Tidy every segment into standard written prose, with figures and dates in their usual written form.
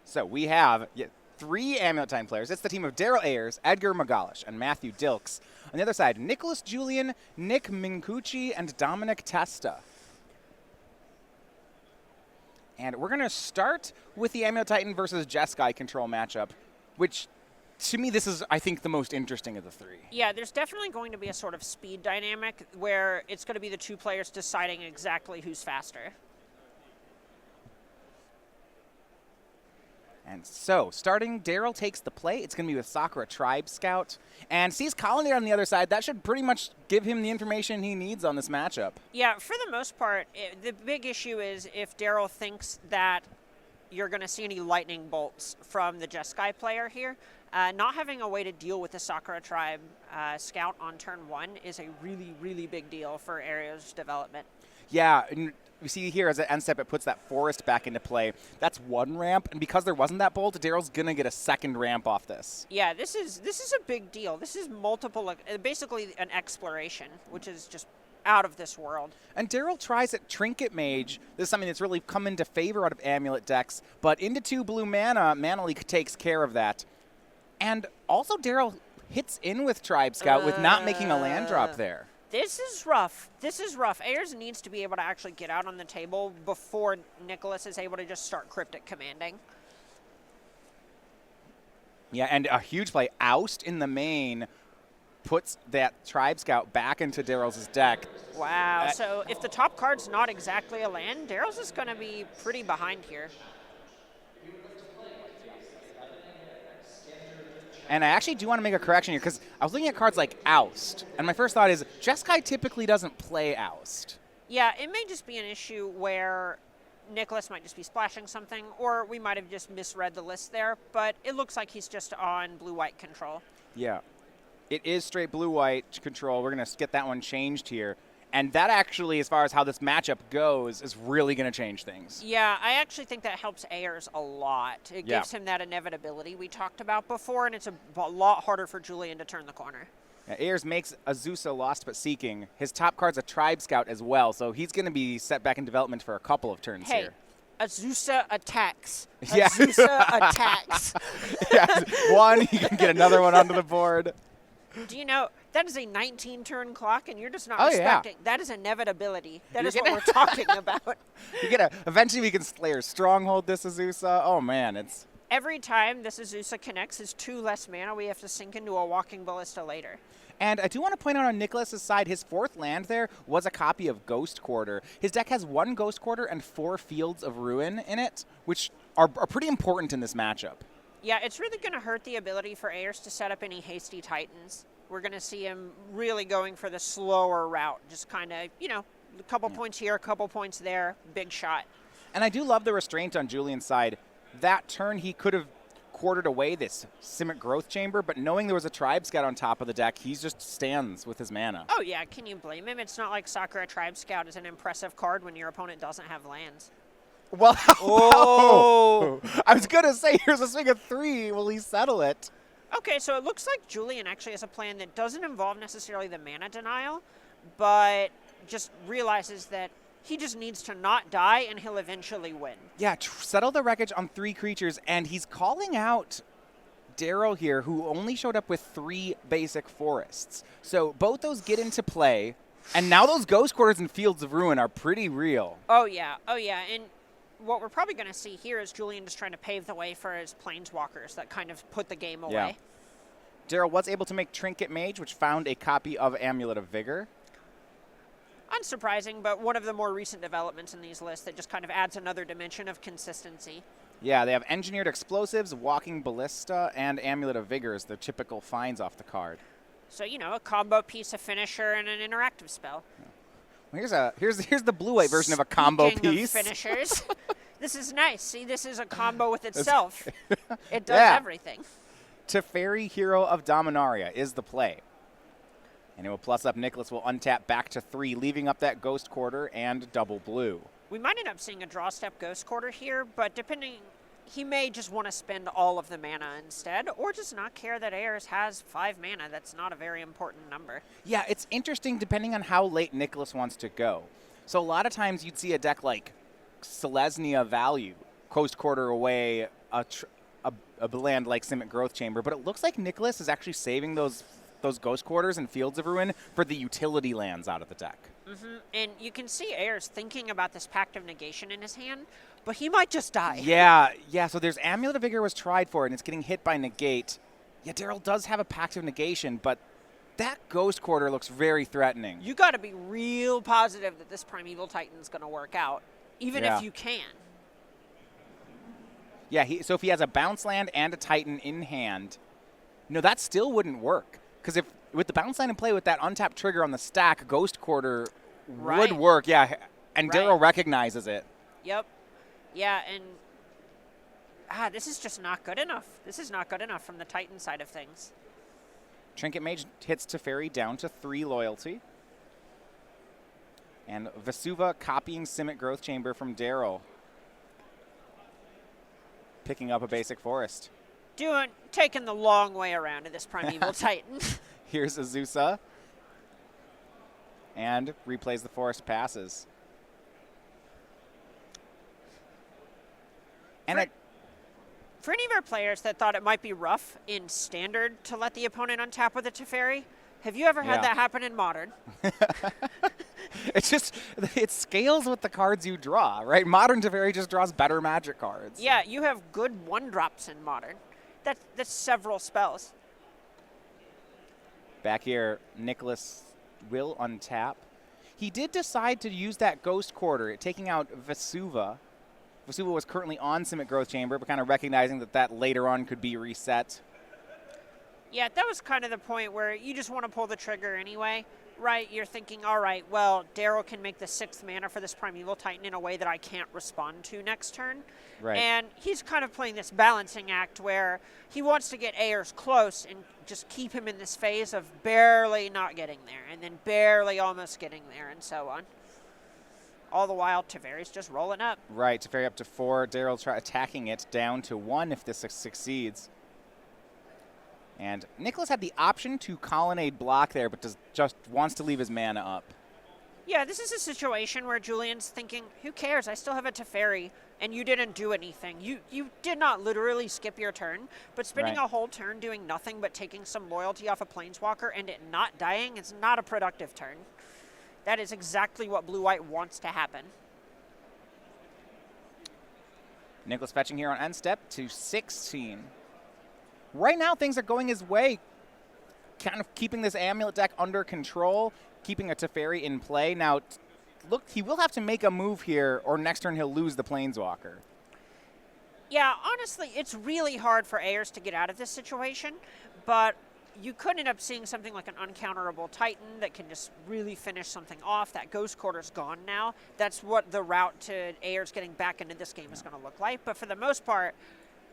So we have 3 Amulet Titan players. It's the team of Daryl Ayers, Edgar Magalhaes, and Matthew Dilks. On the other side, Nicholas Julian, Nick Mincucci, and Dominic Testa. And we're going to start with the Amulet Titan versus Jeskai control matchup, which, to me, this is, I think, the most interesting of the 3. Yeah, there's definitely going to be a sort of speed dynamic where it's going to be the 2 players deciding exactly who's faster. And so, starting, Daryl takes the play. It's going to be with Sakura Tribe Scout. And sees Colony on the other side. That should pretty much give him the information he needs on this matchup. Yeah, for the most part, the big issue is if Daryl thinks that you're going to see any lightning bolts from the Jeskai player here. Not having a way to deal with the Sakura Tribe Scout on turn 1 is a really, really big deal for Ayers' development. Yeah, and we see here as an end step, it puts that forest back into play. That's 1 ramp, and because there wasn't that bolt, Daryl's going to get a 2nd ramp off this. Yeah, this is a big deal. This is multiple, basically an exploration, which is just out of this world. And Daryl tries at Trinket Mage. This is something that's really come into favor out of Amulet decks, but into 2 blue mana, Mana Leak takes care of that. And also Daryl hits in with Tribe Scout with not making a land drop there. This is rough. This is rough. Ayers needs to be able to actually get out on the table before Nicholas is able to just start Cryptic Commanding. Yeah, and a huge play. Oust in the main puts that Tribe Scout back into Daryl's deck. Wow. So if the top card's not exactly a land, Daryl's is going to be pretty behind here. And I actually do want to make a correction here because I was looking at cards like Oust, and my first thought is Jeskai typically doesn't play Oust. Yeah, it may just be an issue where Nicholas might just be splashing something, or we might have just misread the list there, but it looks like he's just on blue-white control. Yeah. It is straight blue-white control. We're going to get that one changed here. And that actually, as far as how this matchup goes, is really going to change things. Yeah, I actually think that helps Ayers a lot. It gives him that inevitability we talked about before, and it's a lot harder for Julian to turn the corner. Yeah, Ayers makes Azusa Lost But Seeking. His top card's a Tribe Scout as well, so he's going to be set back in development for a couple of turns here. Azusa attacks. Yeah. Azusa attacks. Yeah, 1, you can get another one onto the board. Do you know, that is a 19-turn clock, and you're just not respecting. Yeah. That is inevitability. That is what we're talking about. Eventually we can Slayer Stronghold this Azusa. Oh, man, it's... Every time this Azusa connects is 2 less mana we have to sink into a Walking Ballista later. And I do want to point out on Nicholas's side, his 4th land there was a copy of Ghost Quarter. His deck has 1 Ghost Quarter and 4 Fields of Ruin in it, which are pretty important in this matchup. Yeah, it's really going to hurt the ability for Ayers to set up any hasty Titans. We're going to see him really going for the slower route, just kind of, a couple points here, a couple points there, big shot. And I do love the restraint on Julian's side. That turn, he could have quartered away this Simic Growth Chamber, but knowing there was a Tribe Scout on top of the deck, he just stands with his mana. Oh, yeah, can you blame him? It's not like Sakura Tribe Scout is an impressive card when your opponent doesn't have lands. Well, oh! I was going to say, here's a swing of 3. Will he settle it? Okay, so it looks like Julian actually has a plan that doesn't involve necessarily the mana denial, but just realizes that he just needs to not die and he'll eventually win. Yeah, settle the wreckage on 3 creatures, and he's calling out Daryl here, who only showed up with 3 basic forests. So both those get into play, and now those Ghost Quarters and Fields of Ruin are pretty real. Oh, yeah, and what we're probably going to see here is Julian just trying to pave the way for his Planeswalkers that kind of put the game away. Yeah. Daryl was able to make Trinket Mage, which found a copy of Amulet of Vigor. Unsurprising, but one of the more recent developments in these lists that just kind of adds another dimension of consistency. Yeah, they have Engineered Explosives, Walking Ballista, and Amulet of Vigor as the typical finds off the card. So, a combo piece, a finisher, and an interactive spell. Yeah. Well, here's the blue-white version of a combo piece. Of finishers, this is nice. See, this is a combo with itself. It does everything. Teferi, Hero of Dominaria is the play. And it will plus up. Nicholas will untap back to 3, leaving up that Ghost Quarter and double blue. We might end up seeing a draw step Ghost Quarter here, but he may just want to spend all of the mana instead, or just not care that Ayers has 5 mana. That's not a very important number. Yeah, it's interesting depending on how late Nicholas wants to go. So a lot of times you'd see a deck like Selesnya Value Coast Quarter away a land like Simic Growth Chamber, but it looks like Nicholas is actually saving those Ghost Quarters and Fields of Ruin for the utility lands out of the deck. And you can see Ayers thinking about this Pact of Negation in his hand, but he might just die. Yeah, so there's Amulet of Vigor was tried for, and it's getting hit by Negate. Yeah, Daryl does have a Pact of Negation, but that Ghost Quarter looks very threatening. You got to be real positive that this Primeval Titan's going to work out, even if you can. Yeah, so if he has a bounce land and a Titan in hand, no, that still wouldn't work. Because if with the bounce land in play with that untapped trigger on the stack, Ghost Quarter would work. Yeah, and Daryl recognizes it. Yep. Yeah, and this is just not good enough. This is not good enough from the Titan side of things. Trinket Mage hits Teferi down to 3 loyalty. And Vesuva copying Simic Growth Chamber from Daryl. Picking up a basic forest. Taking the long way around to this Primeval Titan. Here's Azusa. And replays the forest passes. And for any of our players that thought it might be rough in Standard to let the opponent untap with a Teferi, have you ever had that happen in Modern? It scales with the cards you draw, right? Modern Teferi just draws better Magic cards. Yeah, you have good 1-drops in Modern. That's several spells. Back here, Nicholas will untap. He did decide to use that Ghost Quarter, taking out Vesuva. Vesuva was currently on Simic Growth Chamber, but kind of recognizing that later on could be reset. Yeah, that was kind of the point where you just want to pull the trigger anyway, right? You're thinking, all right, well, Daryl can make the 6th mana for this Primeval Titan in a way that I can't respond to next turn. Right. And he's kind of playing this balancing act where he wants to get Ayers close and just keep him in this phase of barely not getting there and then barely almost getting there and so on. All the while, Teferi's just rolling up. Right, Teferi up to 4. Daryl attacking it down to 1 if this succeeds. And Nicholas had the option to Colonnade block there, but just wants to leave his mana up. Yeah, this is a situation where Julian's thinking, who cares? I still have a Teferi, and you didn't do anything. You did not literally skip your turn, but spending a whole turn doing nothing but taking some loyalty off a Planeswalker and it not dying is not a productive turn. That is exactly what Blue-White wants to happen. Nicholas fetching here on end step to 16. Right now, things are going his way, kind of keeping this Amulet deck under control, keeping a Teferi in play. Now, look, he will have to make a move here, or next turn he'll lose the Planeswalker. Yeah, honestly, it's really hard for Ayers to get out of this situation, but you could end up seeing something like an uncounterable Titan that can just really finish something off. That Ghost Quarter's gone now. That's what the route to Ayers getting back into this game is going to look like. But for the most part,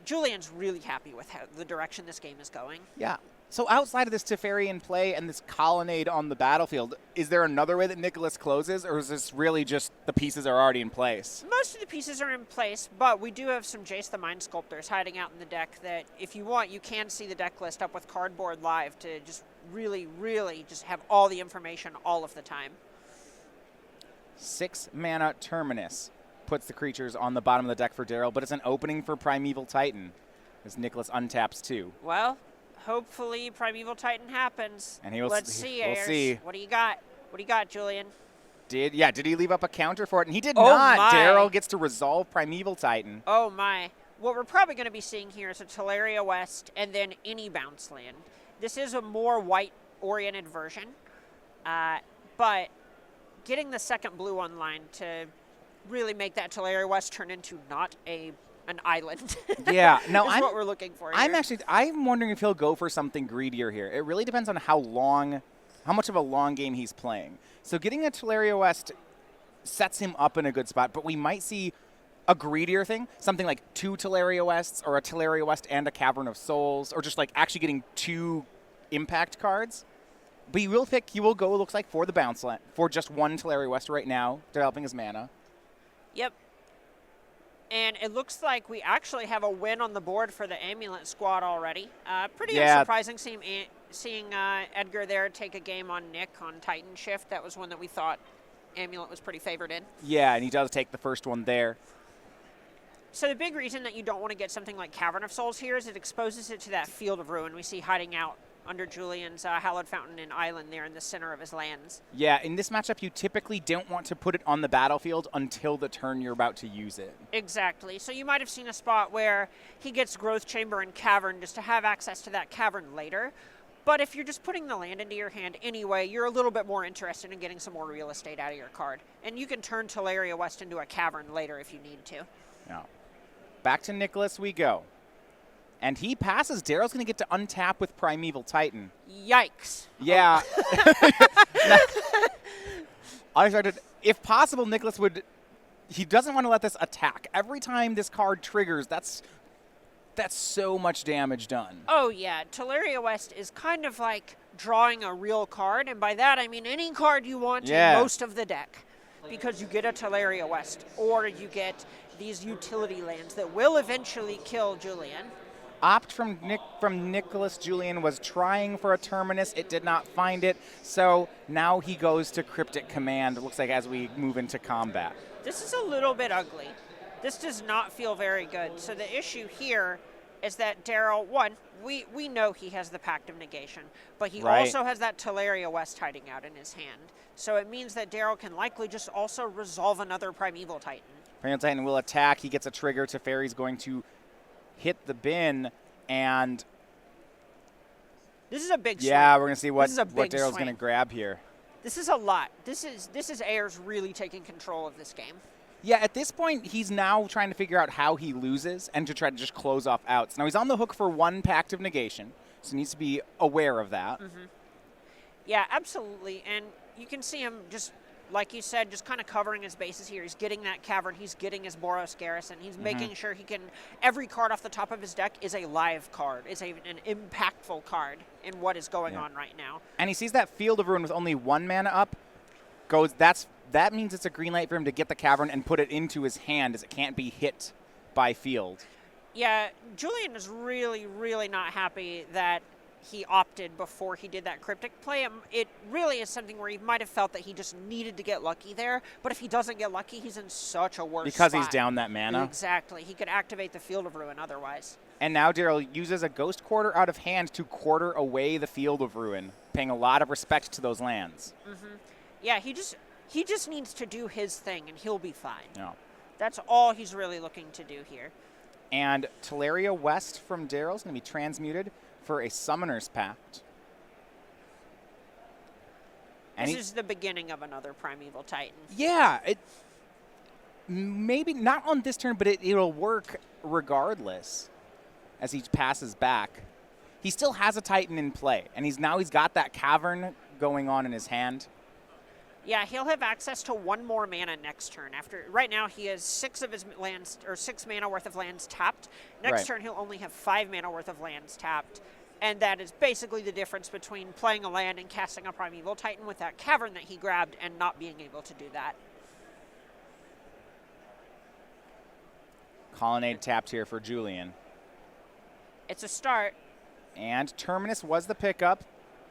Julian's really happy with the direction this game is going. Yeah. So outside of this Teferi in play and this Colonnade on the battlefield, is there another way that Nicholas closes, or is this really just the pieces are already in place? Most of the pieces are in place, but we do have some Jace the Mind Sculptors hiding out in the deck that, if you want, you can see the deck list up with Cardboard Live to just really, really just have all the information all of the time. 6 mana Terminus puts the creatures on the bottom of the deck for Daryl, but it's an opening for Primeval Titan as Nicholas untaps 2. Well, hopefully Primeval Titan happens. And Let's see, Ayers. We'll see. What do you got? What do you got, Julian? Did he leave up a counter for it? And he did not. Daryl gets to resolve Primeval Titan. Oh, my. What we're probably going to be seeing here is a Teleria West and then any bounce land. This is a more white-oriented version, but getting the second blue online to really make that Teleria West turn into not an island. Yeah, no, is what we're looking for here. I'm wondering if he'll go for something greedier here. It really depends on how much of a long game he's playing. So getting a Teleria West sets him up in a good spot, but we might see a greedier thing, something like 2 Teleria Wests or a Teleria West and a Cavern of Souls, or just like actually getting 2 impact cards. But he will go, it looks like, for the bounce land, for just 1 Teleria West right now, developing his mana. Yep. And it looks like we actually have a win on the board for the Amulet squad already. Pretty unsurprising seeing Edgar there take a game on Nick on Titan Shift. That was one that we thought Amulet was pretty favored in. Yeah, and he does take the first one there. So the big reason that you don't want to get something like Cavern of Souls here is it exposes it to that Field of Ruin we see hiding out under Julian's Hallowed Fountain and Island there in the center of his lands. Yeah, in this matchup, you typically don't want to put it on the battlefield until the turn you're about to use it. Exactly. So you might have seen a spot where he gets Growth Chamber and Cavern just to have access to that Cavern later. But if you're just putting the land into your hand anyway, you're a little bit more interested in getting some more real estate out of your card. And you can turn Teleria West into a Cavern later if you need to. Now, back to Nicholas we go. And he passes. Daryl's going to get to untap with Primeval Titan. Yikes. Yeah. I started, if possible, Nicholas would, he doesn't want to let this attack. Every time this card triggers, that's so much damage done. Oh, yeah. Teleria West is kind of like drawing a real card. And by that, I mean any card you want in most of the deck. Because you get a Teleria West, or you get these utility lands that will eventually kill Julian. Opt from Nicholas. Julian was trying for a Terminus. It did not find it. So now he goes to Cryptic Command, it looks like, as we move into combat. This is a little bit ugly. This does not feel very good. So the issue here is that Daryl, one, we know he has the Pact of Negation, but he also has that Teleria West hiding out in his hand. So it means that Daryl can likely just also resolve another Primeval Titan. Primeval Titan will attack. He gets a trigger. Teferi's going to hit the bin, and this is a big swing. Yeah, we're going to see what Daryl's going to grab here. This is a lot. This is Ayers really taking control of this game. Yeah, at this point, he's now trying to figure out how he loses and to try to just close off outs. Now, he's on the hook for one Pact of Negation, so he needs to be aware of that. Mm-hmm. Yeah, absolutely. And you can see him just, like you said, just kind of covering his bases here. He's getting that Cavern. He's getting his Boros Garrison. He's making sure he can, every card off the top of his deck is a live card, is an impactful card in what is going on right now. And he sees that Field of Ruin with only 1 mana up. That means it's a green light for him to get the Cavern and put it into his hand, as it can't be hit by field. Yeah, Julian is really, really not happy that he opted before he did that Cryptic play. It really is something where he might have felt that he just needed to get lucky there, but if he doesn't get lucky, he's in such a worse Because spot. he's down that mana. Exactly. He could activate the Field of Ruin otherwise. And now Daryl uses a Ghost Quarter out of hand to quarter away the Field of Ruin, paying a lot of respect to those lands. Yeah, he just needs to do his thing, and he'll be fine. No. That's all he's really looking to do here. And Teleria West from Daryl is going to be transmuted for a Summoner's Pact. And this is the beginning of another Primeval Titan. Yeah, maybe not on this turn, but it'll work regardless as he passes back. He still has a Titan in play, and he's got that Cavern going on in his hand. Yeah, he'll have access to 1 more mana next turn. Right now, he has 6 of his lands, or 6 mana worth of lands tapped. Next turn, he'll only have 5 mana worth of lands tapped. And that is basically the difference between playing a land and casting a Primeval Titan with that Cavern that he grabbed and not being able to do that. Colonnade tapped here for Julian. It's a start. And Terminus was the pickup.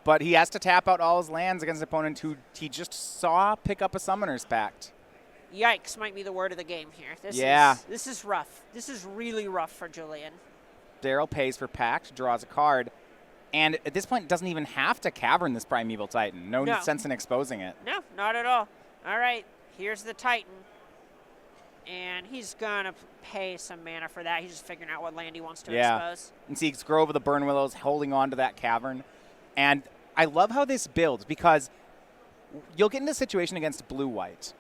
But he has to tap out all his lands against an opponent who he just saw pick up a Summoner's Pact. Yikes might be the word of the game here. This is rough. This is really rough for Julian. Daryl pays for Pact, draws a card, and at this point doesn't even have to Cavern this Primeval Titan. No sense in exposing it. No, not at all. All right, here's the Titan. And he's going to pay some mana for that. He's just figuring out what land he wants to expose. And see Grove of the Burn Willows holding on to that Cavern. And I love how this builds, because you'll get into a situation against blue-white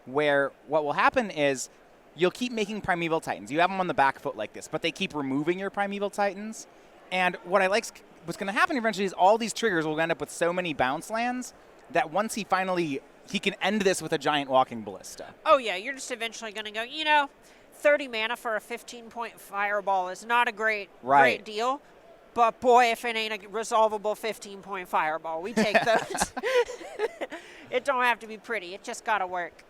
where what will happen is you'll keep making Primeval Titans. You have them on the back foot like this, but they keep removing your Primeval Titans. And what I like what's going to happen eventually is all these triggers will end up with so many bounce lands that once he can end this with a giant Walking Ballista. Oh, yeah, you're just eventually going to go, 30 mana for a 15-point fireball is not a great deal. But, boy, if it ain't a resolvable 15-point fireball, we take those. It don't have to be pretty. It just got to work.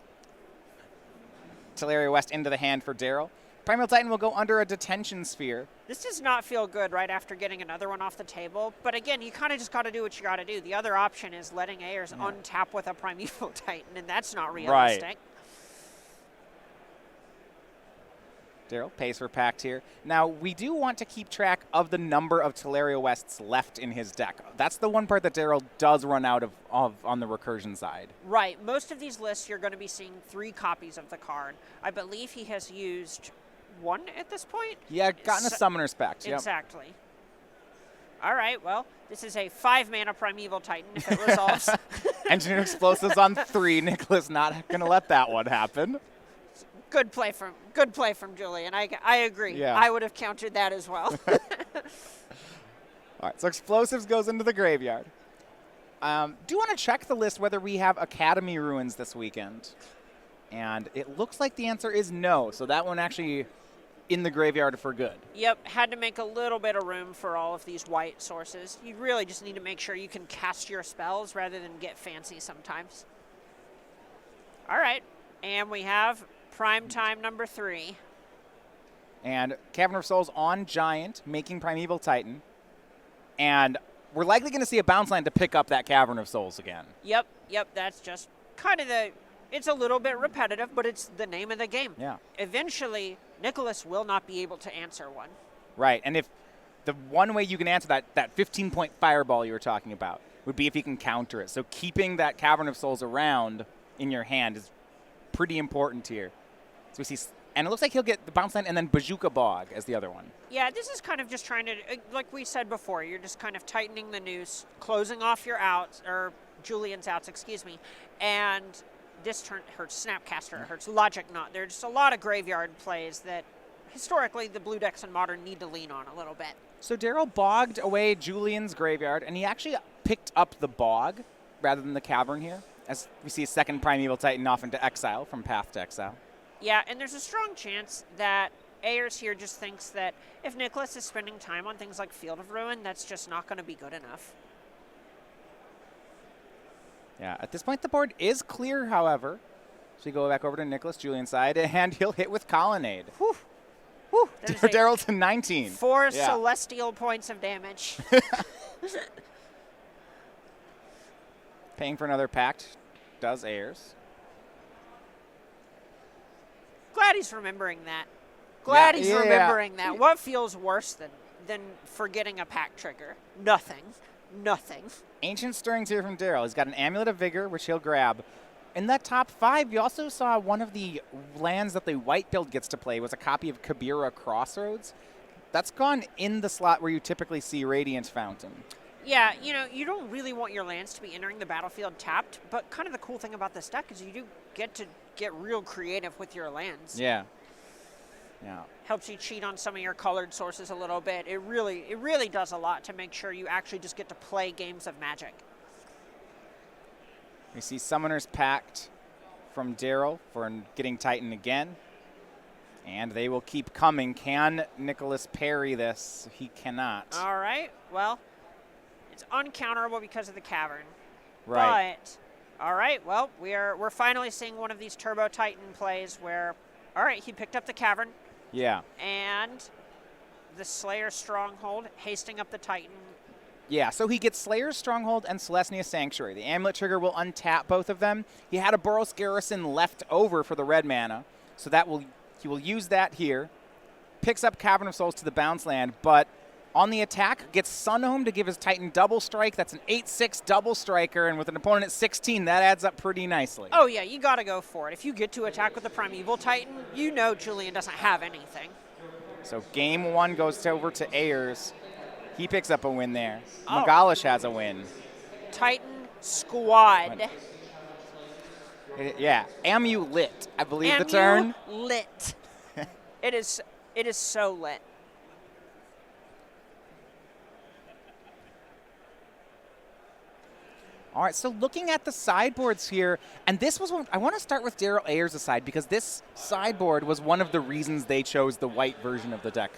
Teleria West into the hand for Daryl. Primeval Titan will go under a Detention Sphere. This does not feel good right after getting another one off the table. But, again, you kind of just got to do what you got to do. The other option is letting Ayers untap with a Primeval Titan, and that's not realistic. Daryl pays for Pact here. Now, we do want to keep track of the number of Telerio Wests left in his deck. That's the one part that Daryl does run out of on the recursion side. Right. Most of these lists, you're going to be seeing 3 copies of the card. I believe he has used 1 at this point. Yeah, gotten a Summoner's Pact. Yep. Exactly. All right, well, this is a 5-mana Primeval Titan if it resolves. Engineer Explosives on 3. Nicholas not going to let that one happen. Good play from Julian. I agree. Yeah. I would have countered that as well. All right, so Explosives goes into the graveyard. Do want to check the list whether we have Academy Ruins this weekend. And it looks like the answer is no, so that one actually in the graveyard for good. Yep, had to make a little bit of room for all of these white sources. You really just need to make sure you can cast your spells rather than get fancy sometimes. All right, and we have Prime Time number 3. And Cavern of Souls on Giant, making Primeval Titan. And we're likely going to see a bounce land to pick up that Cavern of Souls again. Yep, that's just kind of it's a little bit repetitive, but it's the name of the game. Yeah. Eventually, Nicholas will not be able to answer one. Right, and if the one way you can answer that 15-point fireball you were talking about would be if you can counter it. So keeping that Cavern of Souls around in your hand is pretty important here. So we see, and it looks like he'll get the bounce land and then Bazooka Bog as the other one. Yeah, this is kind of just trying to, like we said before, you're just kind of tightening the noose, closing off your outs, or Julian's outs, excuse me, and this turn hurts Snapcaster, it hurts Logic Knot. There's just a lot of graveyard plays that historically the blue decks in Modern need to lean on a little bit. So Daryl bogged away Julian's graveyard, and he actually picked up the bog rather than the cavern here, as we see a second Primeval Titan off into exile from Path to Exile. Yeah, and there's a strong chance that Ayers here just thinks that if Nicholas is spending time on things like Field of Ruin, that's just not going to be good enough. Yeah, at this point the board is clear, however. So we go back over to Nicholas, Julian's side, and he'll hit with Colonnade. Whew. Whew. Daryl to 19. 4 celestial points of damage. Paying for another Pact does Ayers. Glad he's remembering that. Glad he's remembering that. Yeah. What feels worse than forgetting a pack trigger? Nothing. Ancient Stirrings here from Daryl. He's got an Amulet of Vigor, which he'll grab. In that top 5, you also saw one of the lands that the white build gets to play was a copy of Kabira Crossroads. That's gone in the slot where you typically see Radiant Fountain. Yeah, you don't really want your lands to be entering the battlefield tapped, but kind of the cool thing about this deck is you do get to get real creative with your lands. Yeah. Helps you cheat on some of your colored sources a little bit. It really does a lot to make sure you actually just get to play games of Magic. We see Summoner's Pact from Daryl for getting Titan again. And they will keep coming. Can Nicholas parry this? He cannot. All right. Well, it's uncounterable because of the cavern. Right. But, all right, well, we're finally seeing one of these Turbo Titan plays where, all right, he picked up the cavern. Yeah. And the Slayer Stronghold, hasting up the Titan. Yeah, so he gets Slayer's Stronghold and Celestia Sanctuary. The Amulet trigger will untap both of them. He had a Boros Garrison left over for the red mana, so he will use that here. Picks up Cavern of Souls to the bounce land, but on the attack, gets Sunhome to give his Titan double strike. That's an 8/6 double striker, and with an opponent at 16, that adds up pretty nicely. Oh, yeah, you got to go for it. If you get to attack with the Primeval Titan, you know Julian doesn't have anything. So game 1 goes over to Ayers. He picks up a win there. Oh. Magalhaes has a win. Titan Squad. Yeah, Amulet, I believe the turn. Lit. It is so lit. All right, so looking at the sideboards here, and this was one, I want to start with Daryl Ayers' side because this sideboard was one of the reasons they chose the white version of the deck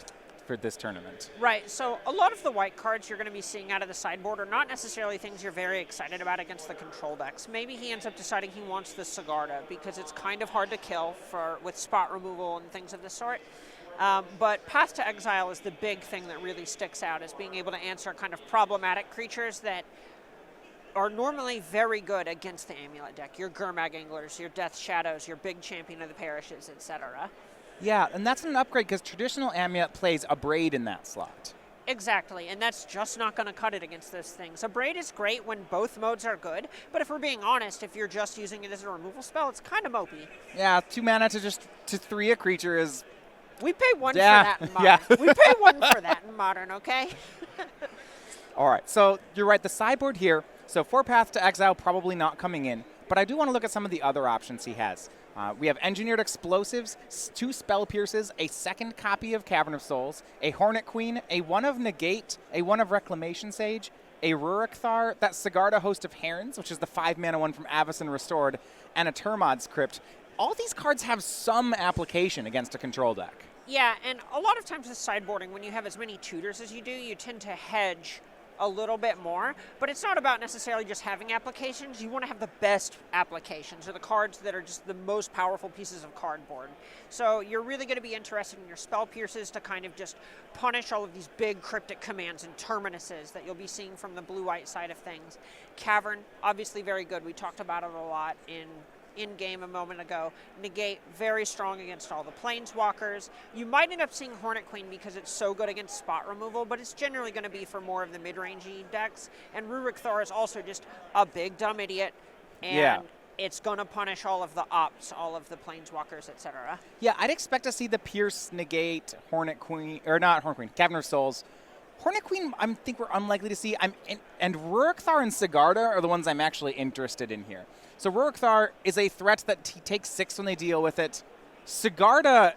for this tournament. Right, so a lot of the white cards you're going to be seeing out of the sideboard are not necessarily things you're very excited about against the control decks. Maybe he ends up deciding he wants the Sigarda because it's kind of hard to kill with spot removal and things of the sort. But Path to Exile is the big thing that really sticks out, is being able to answer kind of problematic creatures that are normally very good against the Amulet deck. Your Gurmag Anglers, your Death Shadows, your big Champion of the Parishes, etc. Yeah, and that's an upgrade because traditional Amulet plays a Braid in that slot. Exactly, and that's just not going to cut it against those things. A Braid is great when both modes are good, but if we're being honest, if you're just using it as a removal spell, it's kind of mopey. Yeah, 2 mana to 3 a creature is... We pay 1 for that in Modern. Yeah. We pay 1 for that in Modern, okay? All right, so you're right, the sideboard here, so 4 Path to Exile probably not coming in, but I do want to look at some of the other options he has. We have Engineered Explosives, 2 Spell Pierces, a second copy of Cavern of Souls, a Hornet Queen, a 1 of Negate, a 1 of Reclamation Sage, a Rurikthar, that Sigarda Host of Herons, which is the 5 mana one from Avacyn Restored, and a Termod's Crypt. All these cards have some application against a control deck. Yeah, and a lot of times with sideboarding, when you have as many tutors as you do, you tend to hedge a little bit more, but it's not about necessarily just having applications. You want to have the best applications, or the cards that are just the most powerful pieces of cardboard. So you're really going to be interested in your Spell Pierces to kind of just punish all of these big cryptic commands and terminuses that you'll be seeing from the blue-white side of things. Cavern, obviously very good. We talked about it a lot in-game a moment ago. Negate, very strong against all the planeswalkers. You might end up seeing Hornet Queen because it's so good against spot removal, but it's generally going to be for more of the mid-rangey decks. And Rurikthar is also just a big dumb idiot, and it's going to punish all of the ops, all of the planeswalkers, etc. Yeah, I'd expect to see the Pierce, Negate, Hornet Queen, or not Hornet Queen, Cavern of Souls. Hornet Queen, I think we're unlikely to see. And Rurikthar and Sigarda are the ones I'm actually interested in here. So Rurikthar is a threat that he takes 6 when they deal with it. Sigarda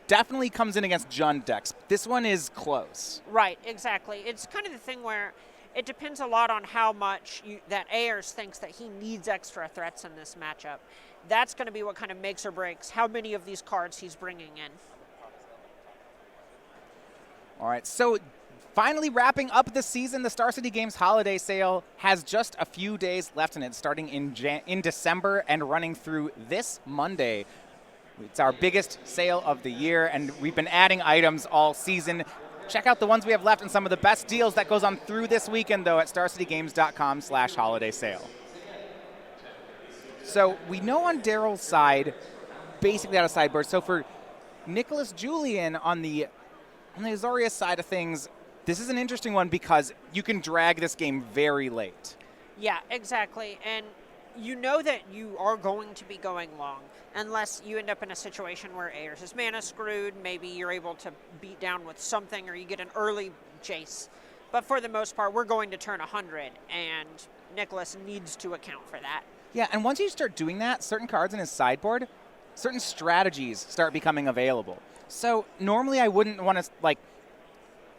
definitely comes in against Jund decks. This one is close. Right, exactly. It's kind of the thing where it depends a lot on how much that Ayers thinks that he needs extra threats in this matchup. That's going to be what kind of makes or breaks how many of these cards he's bringing in. All right, so finally wrapping up the season, the Star City Games holiday sale has just a few days left in it, starting in December and running through this Monday. It's our biggest sale of the year, and we've been adding items all season. Check out the ones we have left and some of the best deals that goes on through this weekend, though, at starcitygames.com/holiday sale. So we know on Daryl's side, basically out of sideboard. So for Nicholas Julian on the Azorius side of things, this is an interesting one because you can drag this game very late. Yeah, exactly. And you know that you are going to be going long unless you end up in a situation where Ayers is mana screwed. Maybe you're able to beat down with something, or you get an early Jace. But for the most part, we're going to turn 100, and Nicholas needs to account for that. Yeah, and once you start doing that, certain cards in his sideboard, certain strategies start becoming available. So normally I wouldn't want to,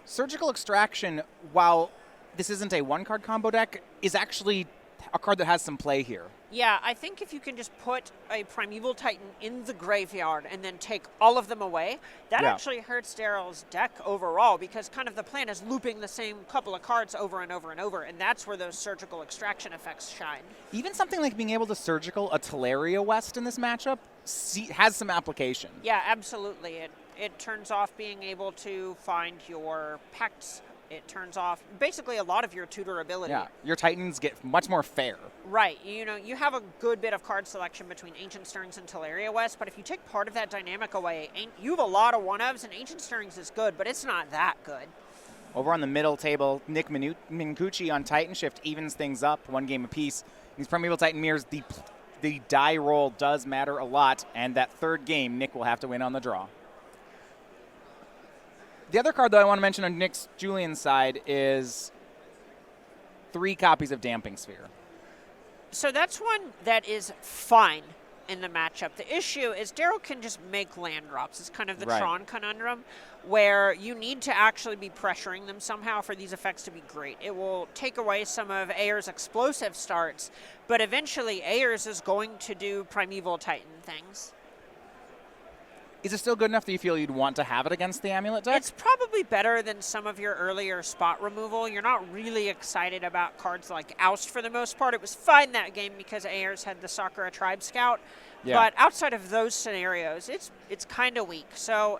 Surgical Extraction, while this isn't a 1-card combo deck, is actually a card that has some play here. Yeah, I think if you can just put a Primeval Titan in the graveyard and then take all of them away, that actually hurts Daryl's deck overall, because kind of the plan is looping the same couple of cards over and over and over, and that's where those Surgical Extraction effects shine. Even something like being able to Surgical a Teleria West in this matchup has some application. Yeah, absolutely. It turns off being able to find your pacts. It turns off basically a lot of your tutor ability. Yeah, your Titans get much more fair. Right. You know, you have a good bit of card selection between Ancient Stirrings and Teleria West, but if you take part of that dynamic away, you have a lot of one-ofs, and Ancient Stirrings is good, but it's not that good. Over on the middle table, Nick Mincucci on Titan Shift evens things up, 1 game apiece. These Primeval Titan mirrors, the die roll does matter a lot, and that 3rd game, Nick will have to win on the draw. The other card, though, I want to mention on Nick's Julian's side is 3 copies of Damping Sphere. So that's one that is fine in the matchup. The issue is Daryl can just make land drops. It's kind of the Tron conundrum, where you need to actually be pressuring them somehow for these effects to be great. It will take away some of Ayers' explosive starts, but eventually Ayers is going to do Primeval Titan things. Is it still good enough that you feel you'd want to have it against the Amulet deck? It's probably better than some of your earlier spot removal. You're not really excited about cards like Oust for the most part. It was fine that game because Ayers had the Sakura Tribe Scout. Yeah. But outside of those scenarios, it's kind of weak. So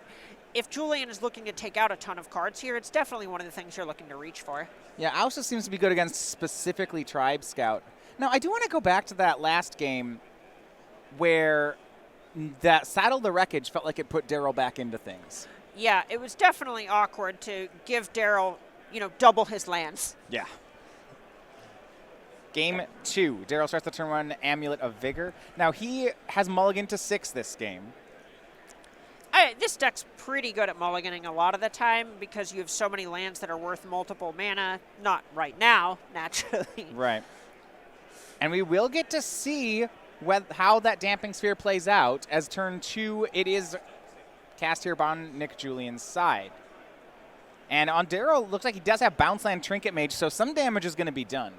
if Julian is looking to take out a ton of cards here, it's definitely one of the things you're looking to reach for. Yeah, Oust seems to be good against specifically Tribe Scout. Now, I do want to go back to that last game where that Saddle the Wreckage felt like it put Daryl back into things. Yeah, it was definitely awkward to give Daryl, double his lands. Yeah. Game 2. Daryl starts the turn 1 Amulet of Vigor. Now, he has mulligan to 6 this game. This deck's pretty good at mulliganing a lot of the time because you have so many lands that are worth multiple mana. Not right now, naturally. Right. And we will get to see how that Damping Sphere plays out, as turn 2, it is cast here on Nick Julian's side. And on Daryl, looks like he does have Bounce Land Trinket Mage, so some damage is going to be done.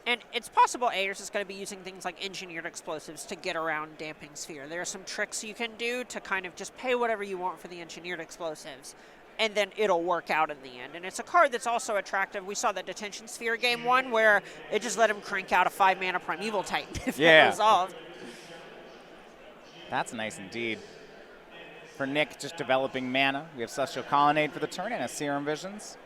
And it's possible Ayers is going to be using things like Engineered Explosives to get around Damping Sphere. There are some tricks you can do to kind of just pay whatever you want for the Engineered Explosives, and then it'll work out in the end. And it's a card that's also attractive. We saw the Detention Sphere game 1 where it just let him crank out a 5-mana Primeval Titan if it resolved. That's nice indeed. For Nick, just developing mana. We have Celestial Colonnade for the turn and a Serum Visions.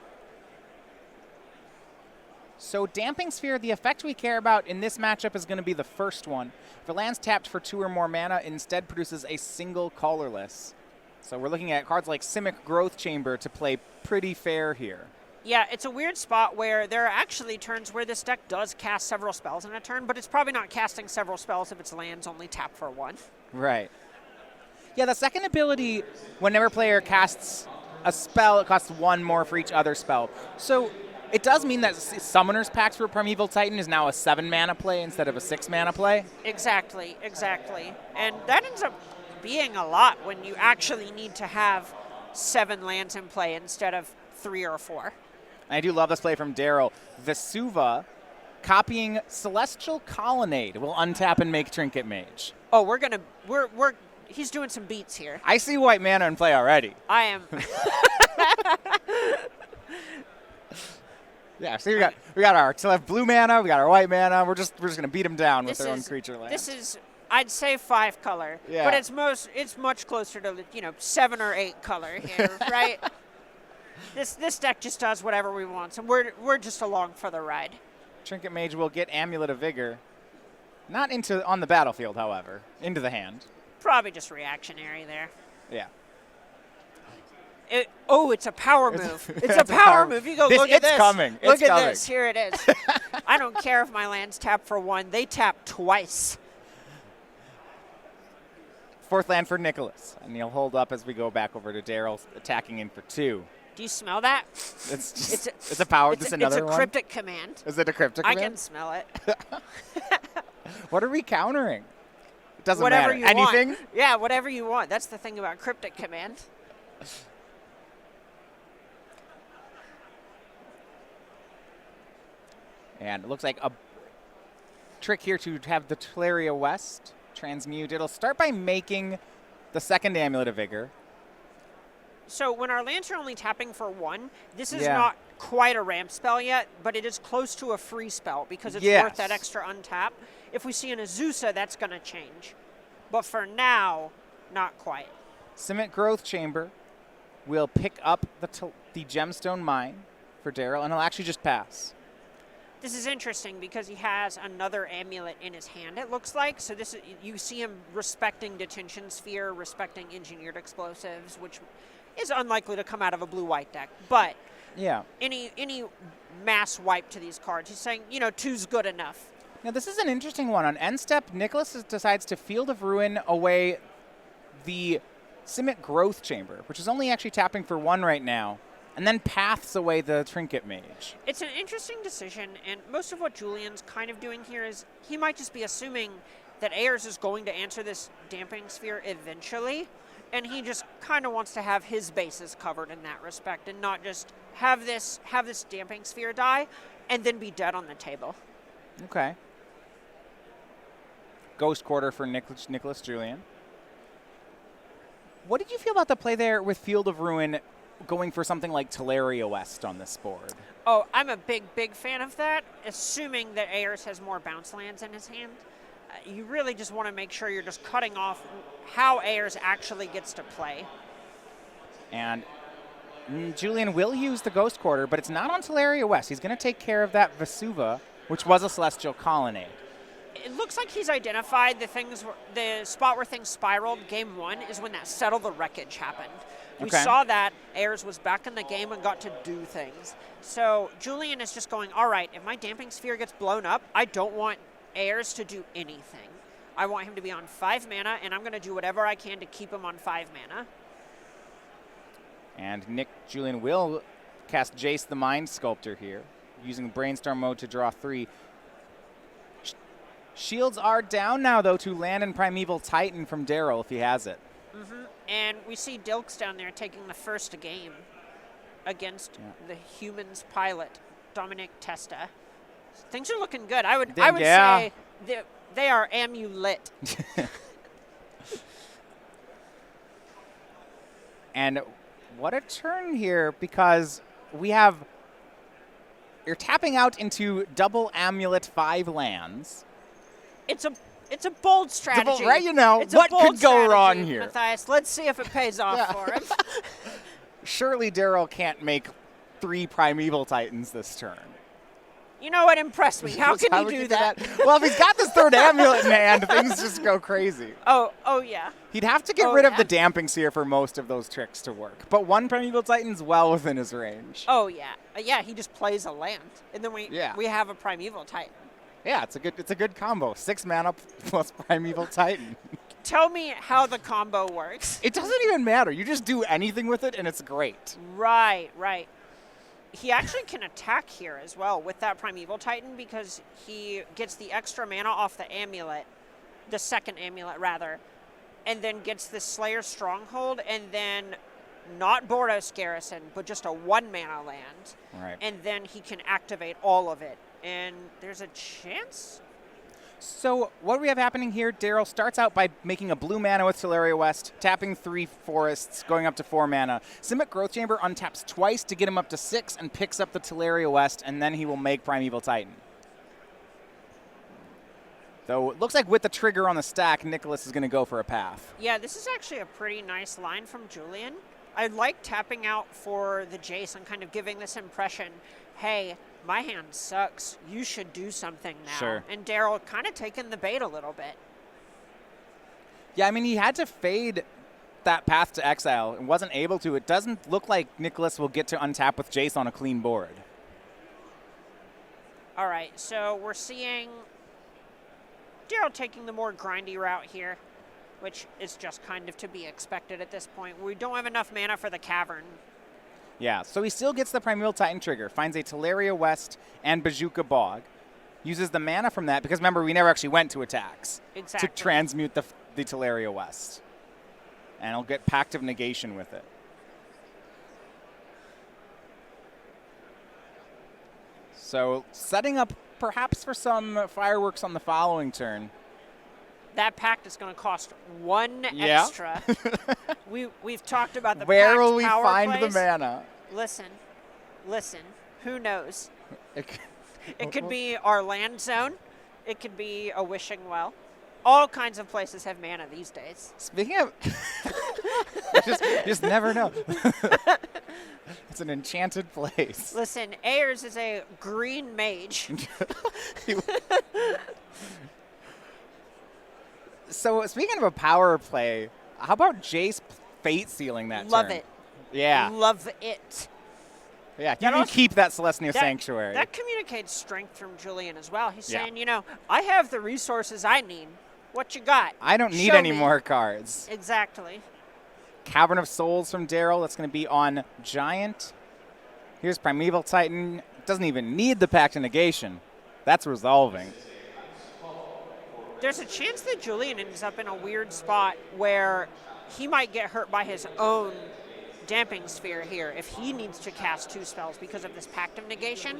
So Damping Sphere, the effect we care about in this matchup is going to be the first one. If a land's tapped for 2 or more mana, instead produces a single colorless. So we're looking at cards like Simic Growth Chamber to play pretty fair here. Yeah, it's a weird spot where there are actually turns where this deck does cast several spells in a turn, but it's probably not casting several spells if its lands only tap for 1. Right. Yeah, the second ability, whenever a player casts a spell, it costs 1 more for each other spell. So it does mean that Summoner's Pact for Primeval Titan is now a 7-mana play instead of a 6-mana play. Exactly. And that ends up being a lot when you actually need to have 7 lands in play instead of 3 or 4. I do love this play from Daryl. Vesuva, copying Celestial Colonnade, will untap and make Trinket Mage. Oh, he's doing some beats here. I see white mana in play already. I am. Yeah, see, we got our blue mana, we got our white mana. We're just gonna beat them down with their own creature land. This is, I'd say 5 color, but it's much closer to 7 or 8 color here, right? This deck just does whatever we want, so we're just along for the ride. Trinket Mage will get Amulet of Vigor, not on the battlefield, however, into the hand. Probably just reactionary there. Yeah. It's a power move. It's a power move. You go, look at this. It's coming. Look at this. Here it is. I don't care if my lands tap for 1. They tap twice. 4th land for Nicholas. And he'll hold up as we go back over to Daryl, attacking in for 2. Do you smell that? It's a power. Just another one? It's a cryptic command. Is it a cryptic command? I can smell it. What are we countering? It doesn't whatever matter. You Anything? Want. Yeah, whatever you want. That's the thing about cryptic command. And it looks like a trick here to have the Teleria West transmute. It'll start by making the 2nd Amulet of Vigor. So when our lands are only tapping for 1, this is not quite a ramp spell yet, but it is close to a free spell because it's worth that extra untap. If we see an Azusa, that's going to change. But for now, not quite. Simic Growth Chamber will pick up the Gemstone Mine for Daryl, and he'll actually just pass. This is interesting because he has another amulet in his hand, it looks like. So you see him respecting Detention Sphere, respecting Engineered Explosives, which is unlikely to come out of a blue-white deck. But any mass wipe to these cards, he's saying, 2's good enough. Now, this is an interesting one. On end step, Nicholas decides to Field of Ruin away the Simic Growth Chamber, which is only actually tapping for 1 right now, and then paths away the Trinket Mage. It's an interesting decision, and most of what Julian's kind of doing here is he might just be assuming that Ayers is going to answer this Damping Sphere eventually, and he just kind of wants to have his bases covered in that respect and not just have this Damping Sphere die and then be dead on the table. Okay. Ghost Quarter for Nicholas Julian. What did you feel about the play there with Field of Ruin going for something like Teleria West on this board? Oh, I'm a big fan of that, assuming that Ayers has more bounce lands in his hand. You really just want to make sure you're just cutting off how Ayers actually gets to play. And Julian will use the Ghost Quarter, but it's not on Teleria West. He's going to take care of that Vesuva, which was a Celestial Colonnade. It looks like he's identified the spot where things spiraled. Game 1 is when that settle the wreckage happened. We saw that Ayers was back in the game and got to do things. So Julian is just going, all right, if my damping sphere gets blown up, I don't want Ayers to do anything. I want him to be on 5 mana, and I'm going to do whatever I can to keep him on 5 mana. And Julian will cast Jace the Mind Sculptor here, using Brainstorm mode to draw 3. Shields are down now, though, to land in Primeval Titan from Daryl if he has it. And we see Dilks down there taking the first game against the humans pilot, Dominic Testa. Things are looking good. I would say they are amulet. And what a turn here, because you're tapping out into double amulet 5 lands. It's a bold strategy. Right, what could go wrong here? Matthias, let's see if it pays off for him. Surely Daryl can't make 3 Primeval Titans this turn. You know what impressed me? How can he do that? Well, if he's got this 3rd amulet in hand, things just go crazy. Oh yeah. He'd have to get rid of the damping sphere for most of those tricks to work. But 1 Primeval Titan's well within his range. Oh yeah. Yeah, he just plays a land. And then we have a Primeval Titan. Yeah, it's a good combo. 6 mana plus Primeval Titan. Tell me how the combo works. It doesn't even matter. You just do anything with it, and it's great. Right. He actually can attack here as well with that Primeval Titan because he gets the extra mana off the amulet, the 2nd amulet rather, and then gets the Slayer Stronghold, and then not Boros Garrison, but just a 1 mana land. Right. And then he can activate all of it. And there's a chance? So what we have happening here, Daryl starts out by making a blue mana with Teleria West, tapping 3 forests, going up to 4 mana. Simic Growth Chamber untaps twice to get him up to 6 and picks up the Teleria West, and then he will make Primeval Titan. Though it looks like with the trigger on the stack, Nicholas is going to go for a path. Yeah, this is actually a pretty nice line from Julian. I like tapping out for the Jace and kind of giving this impression, hey, my hand sucks. You should do something now. Sure. And Daryl kind of taking the bait a little bit. Yeah, I mean, he had to fade that path to exile and wasn't able to. It doesn't look like Nicholas will get to untap with Jace on a clean board. All right, so we're seeing Daryl taking the more grindy route here, which is just kind of to be expected at this point. We don't have enough mana for the cavern. Yeah, so he still gets the Primeval Titan trigger, finds a Teleria West and Bazooka Bog, uses the mana from that, because remember, we never actually went to attacks, exactly, to transmute the Teleria West. And he'll get Pact of Negation with it. So setting up perhaps for some fireworks on the following turn. That pact is going to cost 1 extra. We've talked about the Where pact will we power find plays. the mana? Listen. Who knows? It could be our land zone. It could be a wishing well. All kinds of places have mana these days. Speaking of, just never know. It's an enchanted place. Listen, Ayers is a green mage. So speaking of a power play, how about Jace Fate Sealing that Love turn? it. Yeah. Love it. Yeah, you can keep that Celestial Sanctuary. That communicates strength from Julian as well. He's saying, I have the resources I need. What you got? I don't need Show any me. more cards. Exactly. Cavern of Souls from Daryl. That's going to be on Giant. Here's Primeval Titan. Doesn't even need the Pact of Negation. That's resolving. There's a chance that Julian ends up in a weird spot where he might get hurt by his own damping sphere here if he needs to cast 2 spells because of this Pact of Negation.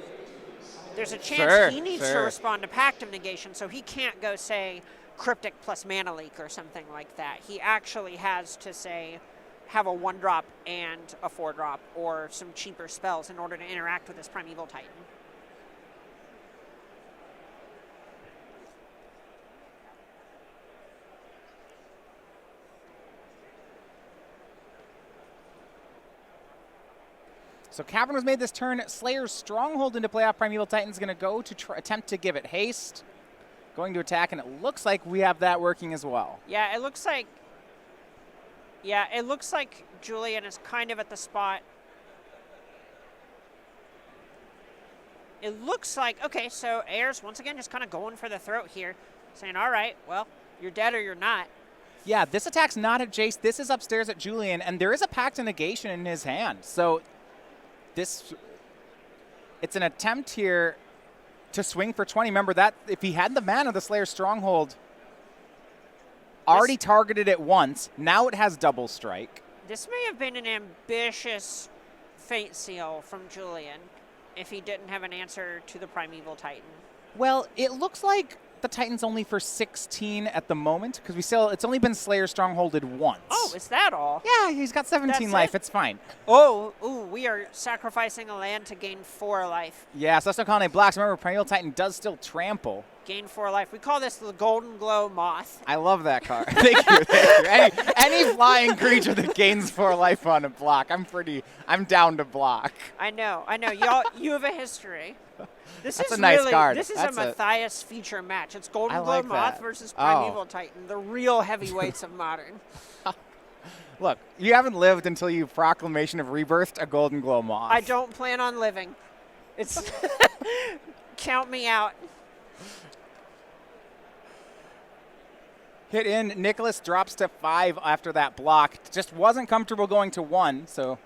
There's a chance he needs to respond to Pact of Negation, so he can't go, say, Cryptic plus Mana Leak or something like that. He actually has to, say, have a 1-drop and a 4-drop or some cheaper spells in order to interact with this Primeval Titan. So Cavern was made this turn. Slayer's Stronghold into play off Primeval Titan's going to go to attempt to give it haste. going to attack, and it looks like we have that working as well. Yeah, it looks like Julian is kind of at the spot. It looks like, okay, so Ayers once again just kind of going for the throat here, saying, all right, well, you're dead or you're not. Yeah, this attack's not at Jace. This is upstairs at Julian, and there is a Pact of Negation in his hand. So it's an attempt here to swing for 20. Remember that if he had the mana, the Slayer's Stronghold already targeted it once. Now it has double strike. This may have been an ambitious Fate Seal from Julian if he didn't have an answer to the Primeval Titan. Well, it looks like the Titan's only for 16 at the moment because it's only been Slayer Strongholded once. Oh, is that all? Yeah, he's got 17 life. It's fine. Oh, ooh, we are sacrificing a land to gain 4 life. Yeah, Celestial Colony blocks. Remember, Primeval Titan does still trample. Gain 4 life. We call this the Golden Glow Moth. I love that card. Thank you. Thank you. Any flying creature that gains 4 life on a block, I'm down to block. I know. You have a history. This That's is a nice really, card. This is That's a Matthias feature match. It's Golden Glow like Moth that. versus Primeval Titan, the real heavyweights of Modern. Look, you haven't lived until you Proclamation of Rebirthed a Golden Glow Moth. I don't plan on living. It's count me out. Hit in. Nicholas drops to 5 after that block. Just wasn't comfortable going to 1, so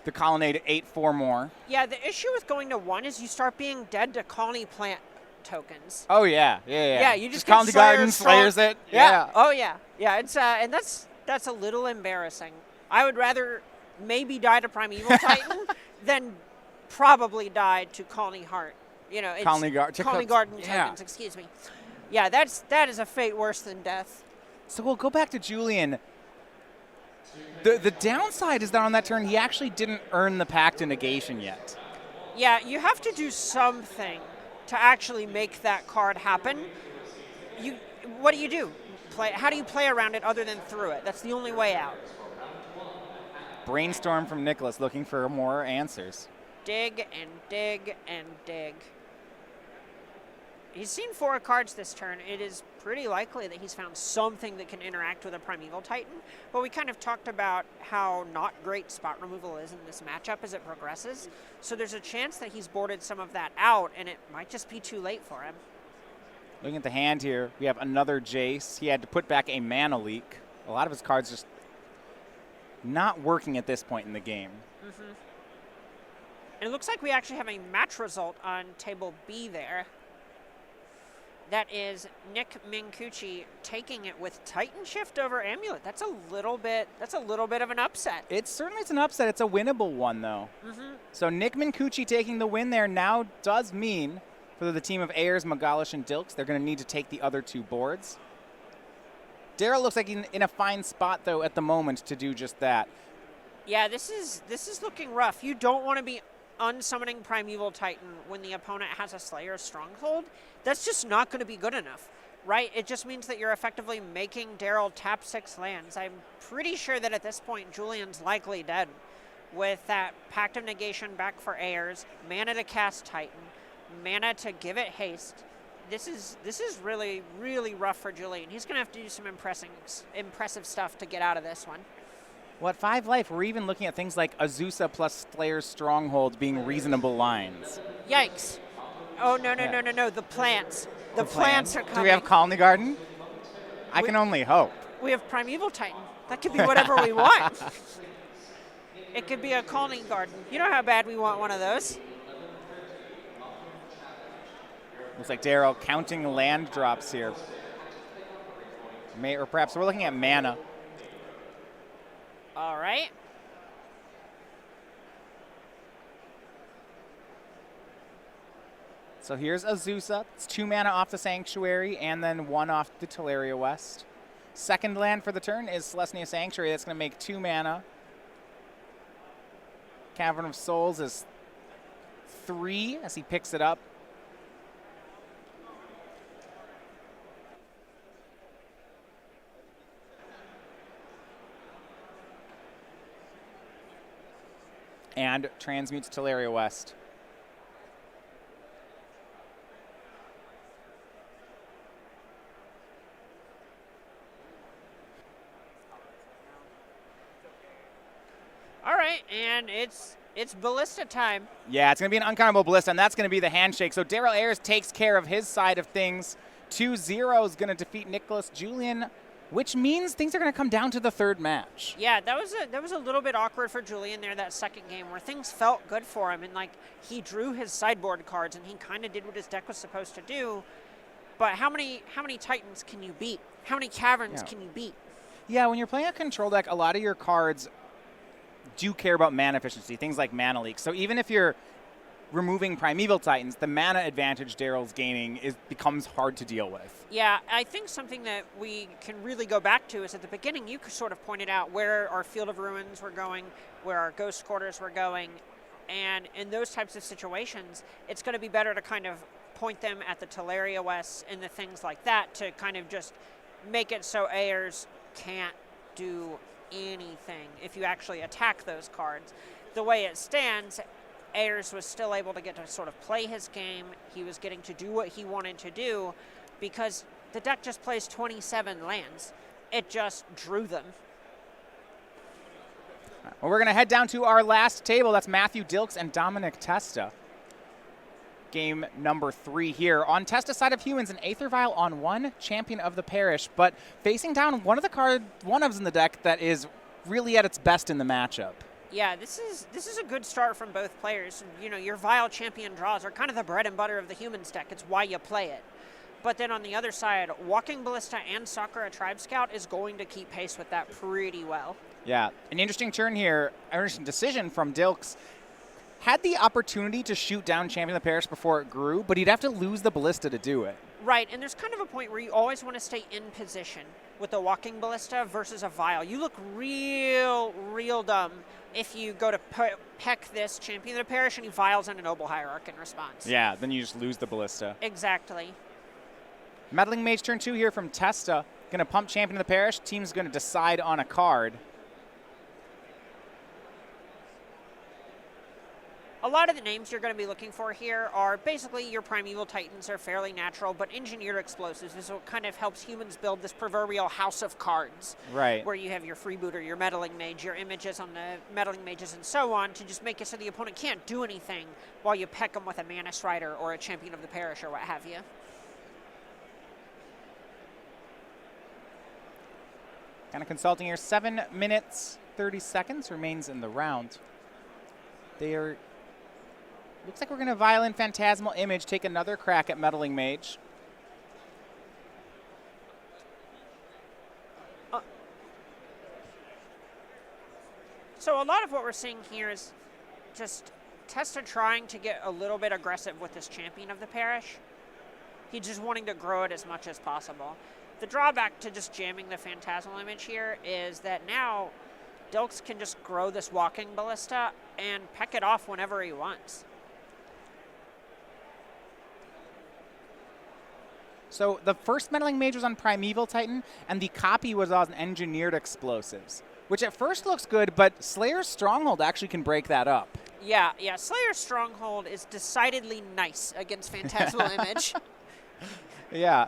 the Colonnade ate 4 more. Yeah, the issue with going to 1 is you start being dead to colony plant tokens. Oh, yeah. Yeah, you just Colony Garden slayers it. Yeah. Oh, yeah. Yeah, it's and that's a little embarrassing. I would rather maybe die to Primeval Titan than probably die to Colony Heart. You know, it's Colony Garden yeah. tokens, excuse me. Yeah, that is a fate worse than death. So we'll go back to Julian. The downside is that on that turn, he actually didn't earn the Pact of Negation yet. Yeah, you have to do something to actually make that card happen. What do you do? How do you play around it other than through it? That's the only way out. Brainstorm from Nicholas looking for more answers. Dig and dig and dig. He's seen 4 cards this turn. It is pretty likely that he's found something that can interact with a Primeval Titan, but we kind of talked about how not great spot removal is in this matchup as it progresses, so there's a chance that he's boarded some of that out, and it might just be too late for him. Looking at the hand here, we have another Jace. He had to put back a mana leak. A lot of his cards just not working at this point in the game. Mm-hmm. And it looks like we actually have a match result on table B there. That is Nick Mincucci taking it with Titan Shift over Amulet. That's a little bit of an upset. It's an upset. It's a winnable one, though. Mm-hmm. So Nick Mincucci taking the win there now does mean for the team of Ayers, Magalhaes, and Dilks, they're going to need to take the other 2 boards. Daryl looks like in a fine spot, though, at the moment to do just that. Yeah, this is looking rough. You don't want to be unsummoning Primeval Titan when the opponent has a Slayer Stronghold. That's just not going to be good enough, right? It just means that you're effectively making Daryl tap 6 lands. I'm pretty sure that at this point, Julian's likely dead with that Pact of Negation back for Ayers, mana to cast Titan, mana to give it haste. This is really, really rough for Julian. He's going to have to do some impressive stuff to get out of this one. What, 5 life? We're even looking at things like Azusa plus Slayer's Stronghold being reasonable lines. Yikes. Oh, no. The plants. The plants are coming. Do we have Colony Garden? I can only hope. We have Primeval Titan. That could be whatever we want. It could be a Colony Garden. You know how bad we want one of those. Looks like Daryl counting land drops here. Or perhaps we're looking at mana. All right. So here's Azusa. It's 2 mana off the Sanctuary and then 1 off the Teleria West. Second land for the turn is Celestia Sanctuary. That's going to make 2 mana. Cavern of Souls is 3 as he picks it up. And transmutes Teleria West. right, and it's Ballista time. Yeah, it's going to be an uncountable Ballista, and that's going to be the handshake. So Daryl Ayers takes care of his side of things. 2-0 is going to defeat Nicholas Julian, which means things are going to come down to the third match. Yeah, that was a little bit awkward for Julian there that second game where things felt good for him, and like he drew his sideboard cards and he kind of did what his deck was supposed to do. But how many Titans can you beat? How many Caverns can you beat? Yeah, when you're playing a control deck, a lot of your cards do care about mana efficiency, things like mana leaks. So even if you're removing Primeval Titans, the mana advantage Daryl's gaining becomes hard to deal with. Yeah, I think something that we can really go back to is at the beginning you sort of pointed out where our Field of Ruins were going, where our Ghost Quarters were going, and in those types of situations, it's going to be better to kind of point them at the Teleria West and the things like that to kind of just make it so Ayers can't do anything if you actually attack those cards. The way it stands, Ayers was still able to get to sort of play his game. He was getting to do what he wanted to do because the deck just plays 27 lands. It just drew them. Well, we're going to head down to our last table. That's Matthew Dilks and Dominic Testa. Game number 3 here. On Testa's side of humans, an Aether Vial on 1, Champion of the Parish, but facing down one of in the deck that is really at its best in the matchup. Yeah, this is a good start from both players. You know, your Vial Champion draws are kind of the bread and butter of the humans deck. It's why you play it. But then on the other side, Walking Ballista and Sakura Tribe Scout is going to keep pace with that pretty well. Yeah, an interesting turn here, an interesting decision from Dilks. Had the opportunity to shoot down Champion of the Parish before it grew, but he'd have to lose the Ballista to do it. Right, and there's kind of a point where you always want to stay in position with a Walking Ballista versus a Vial. You look real dumb if you go to peck this Champion of the Parish and he Vials in a Noble Hierarch in response. Yeah, then you just lose the Ballista. Exactly. Meddling Mage turn 2 here from Testa. Going to pump Champion of the Parish. Team's going to decide on a card. A lot of the names you're going to be looking for here are basically your Primeval Titans are fairly natural, but Engineered Explosives is what kind of helps humans build this proverbial house of cards. Right. Where you have your Freebooter, your Meddling Mage, your images on the Meddling Mages, and so on to just make it so the opponent can't do anything while you peck them with a Manus Rider or a Champion of the Parish or what have you. Kind of consulting here. 7 minutes, 30 seconds remains in the round. Looks like we're going to Violin Phantasmal Image, take another crack at Meddling Mage. So a lot of what we're seeing here is just Testa trying to get a little bit aggressive with this Champion of the Parish. He's just wanting to grow it as much as possible. The drawback to just jamming the Phantasmal Image here is that now Dilks can just grow this Walking Ballista and peck it off whenever he wants. So the first Meddling Mage was on Primeval Titan, and the copy was on Engineered Explosives, which at first looks good, but Slayer's Stronghold actually can break that up. Yeah, Slayer's Stronghold is decidedly nice against Phantasmal Image. Yeah.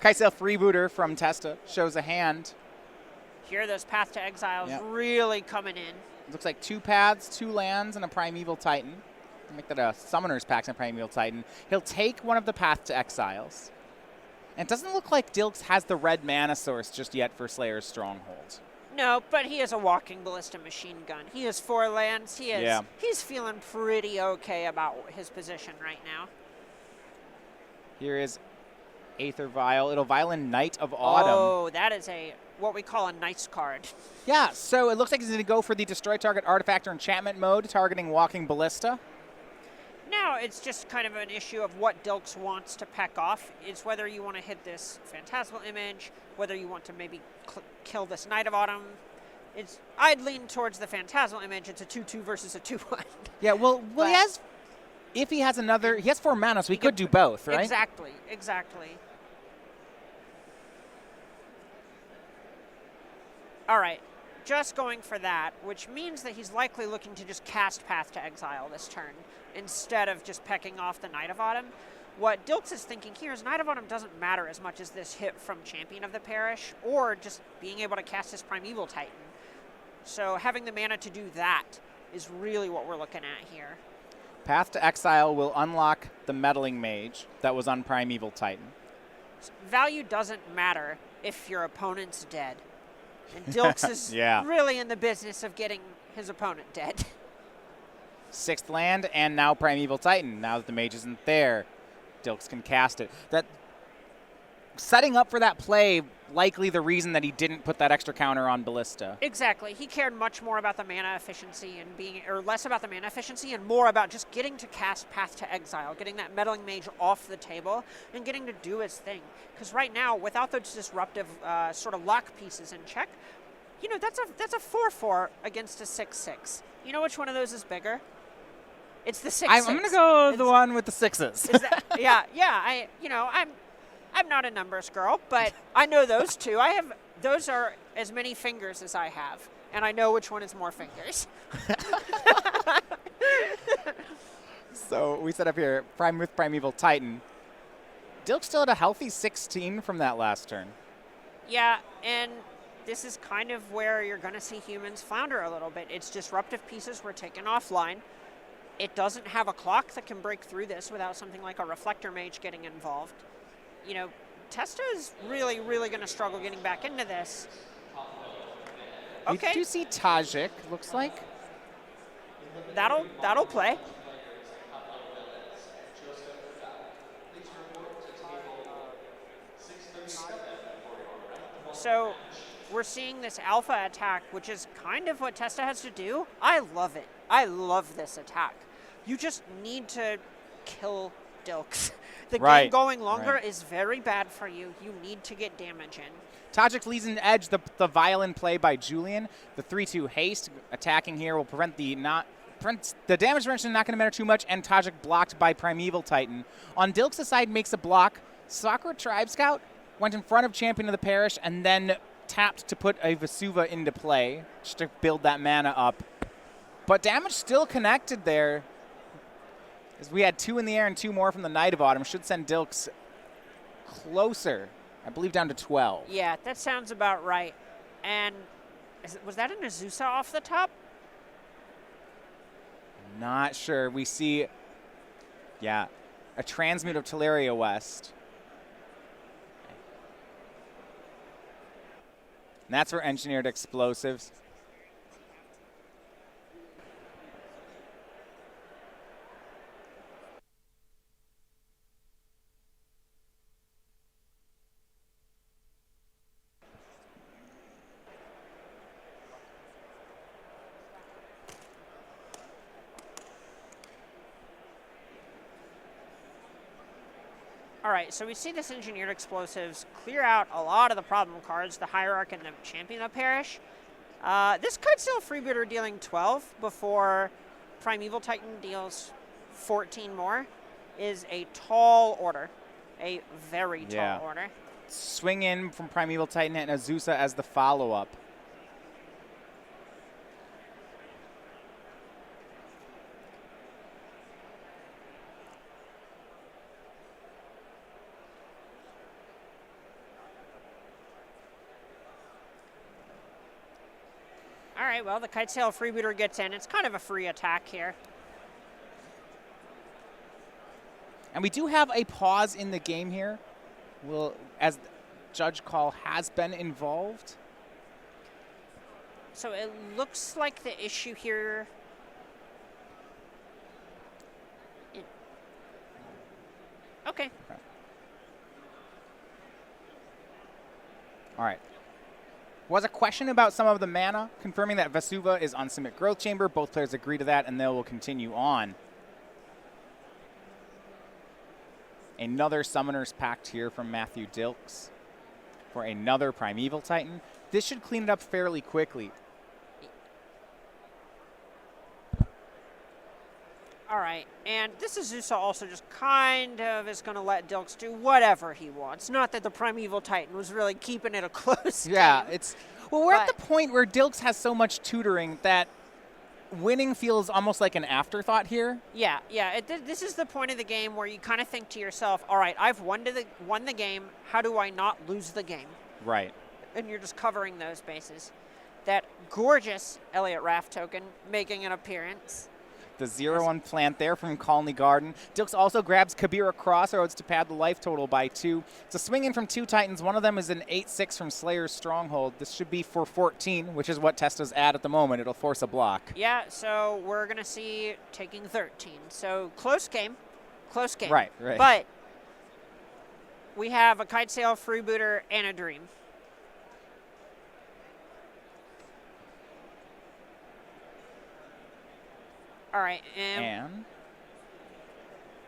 Kaisel Freebooter from Testa shows a hand. Here, those Path to Exiles really coming in. Looks like 2 paths, 2 lands, and a Primeval Titan. Make that a Summoner's Pact and Primeval Titan. He'll take one of the Path to Exiles. And it doesn't look like Dilks has the red mana source just yet for Slayer's Stronghold. No, but he has a Walking Ballista machine gun. He has 4 lands. He's feeling pretty okay about his position right now. Here is Aether Vial. It'll Violin Knight of Autumn. Oh, that is what we call a nice card. Yeah, so it looks like he's going to go for the Destroy Target Artifact or Enchantment mode, targeting Walking Ballista. Now it's just kind of an issue of what Dilks wants to peck off. It's whether you want to hit this Phantasmal Image, whether you want to maybe kill this Knight of Autumn. I'd lean towards the Phantasmal Image. It's a 2-2 versus a 2-1. Yeah, well he has 4 mana, so he could do both, right? Exactly. All right, just going for that, which means that he's likely looking to just cast Path to Exile this turn instead of just pecking off the Knight of Autumn. What Dilks is thinking here is Knight of Autumn doesn't matter as much as this hit from Champion of the Parish or just being able to cast his Primeval Titan. So having the mana to do that is really what we're looking at here. Path to Exile will unlock the Meddling Mage that was on Primeval Titan. Value doesn't matter if your opponent's dead. And Dilks is really in the business of getting his opponent dead. 6th land, and now Primeval Titan. Now that the mage isn't there, Dilks can cast it. That setting up for that play, likely the reason that he didn't put that extra counter on Ballista. Exactly. He cared much more about the mana efficiency and or less about the mana efficiency and more about just getting to cast Path to Exile, getting that Meddling Mage off the table and getting to do his thing. Because right now, without those disruptive sort of lock pieces in check, you know, that's a 4/4 against a 6/6. You know which one of those is bigger? It's the 6/6. I'm going to go the one with the 6s. I'm not a numbers girl, but I know those two. Those are as many fingers as I have, and I know which one is more fingers. So we set up here with Primeval Titan. Dilks still had a healthy 16 from that last turn. Yeah, and this is kind of where you're going to see humans flounder a little bit. Its disruptive pieces were taken offline. It doesn't have a clock that can break through this without something like a Reflector Mage getting involved. You know, Testa is really, really going to struggle getting back into this. Okay. We do see Tajik, looks like. That'll play. So we're seeing this alpha attack, which is kind of what Testa has to do. I love it. I love this attack. You just need to kill Dilks. The game going longer is very bad for you. You need to get damage in. Tajik leads an edge, the violent play by Julian. The 3-2 haste attacking here will prevent the damage reduction not going to matter too much, and Tajik blocked by Primeval Titan. On Dilks' side makes a block. Sakura Tribe Scout went in front of Champion of the Parish and then tapped to put a Vesuva into play just to build that mana up. But damage still connected there. As we had 2 in the air and 2 more from the Knight of Autumn, should send Dilks closer, I believe down to 12. Yeah, that sounds about right. And was that an Azusa off the top? Not sure. We see, a transmute of Teleria West. And that's for Engineered Explosives. All right, so we see this Engineered Explosives clear out a lot of the problem cards, the Hierarch and the Champion of Parish. This could still freebooter dealing 12 before Primeval Titan deals 14 more is a tall order, a very tall order. Swing in from Primeval Titan and Azusa as the follow-up. All right, well, the Kitesail freebooter gets in. It's kind of a free attack here. And we do have a pause in the game here, as Judge Call has been involved. So it looks like the issue here... Okay. All right. Was a question about some of the mana, confirming that Vesuva is on Simic Growth Chamber. Both players agree to that, and they will continue on. Another Summoner's Pact here from Matthew Dilks for another Primeval Titan. This should clean it up fairly quickly. All right, and this Azusa also just kind of is going to let Dilks do whatever he wants. Not that the Primeval Titan was really keeping it a close game. We're at the point where Dilks has so much tutoring that winning feels almost like an afterthought here. Yeah. This is the point of the game where you kind of think to yourself, all right, I've won the game. How do I not lose the game? Right. And you're just covering those bases. that gorgeous Elliott Raft token making an appearance. The 0-1 plant there from Colony Garden. Dilks also grabs Kabira Crossroads to pad the life total by 2. It's a swing in from 2 Titans. One of them is an 8-6 from Slayer's Stronghold. This should be for 14, which is what Testa's at the moment. It'll force a block. Yeah, so we're going to see taking 13. So close game. Close game. Right. But we have a Kite Sail, Freebooter, and a Dream. All right, and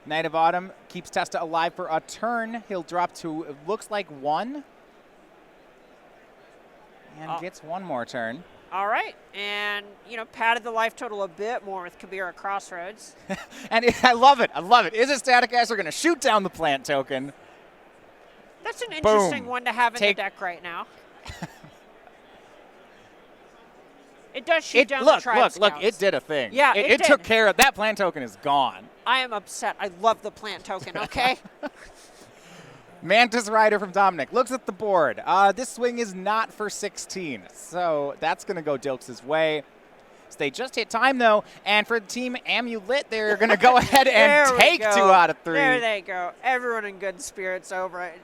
Knight of Autumn keeps Testa alive for a turn. He'll drop to, it looks like 1. And gets 1 more turn. All right, and, padded the life total a bit more with Kabira Crossroads. And I love it. Is it Static Ash? We're going to shoot down the plant token. That's an interesting one to have in the Take deck right now. It does shoot down the Tribe Scouts. Look, it did a thing. Yeah, it took care of that plant token is gone. I am upset. I love the plant token, okay? Mantis Rider from Dominic looks at the board. This swing is not for 16, so that's going to go Dilks' way. So they just hit time, though, and for Team Amulet, they're going to go ahead and take 2 out of 3. There they go. Everyone in good spirits over it.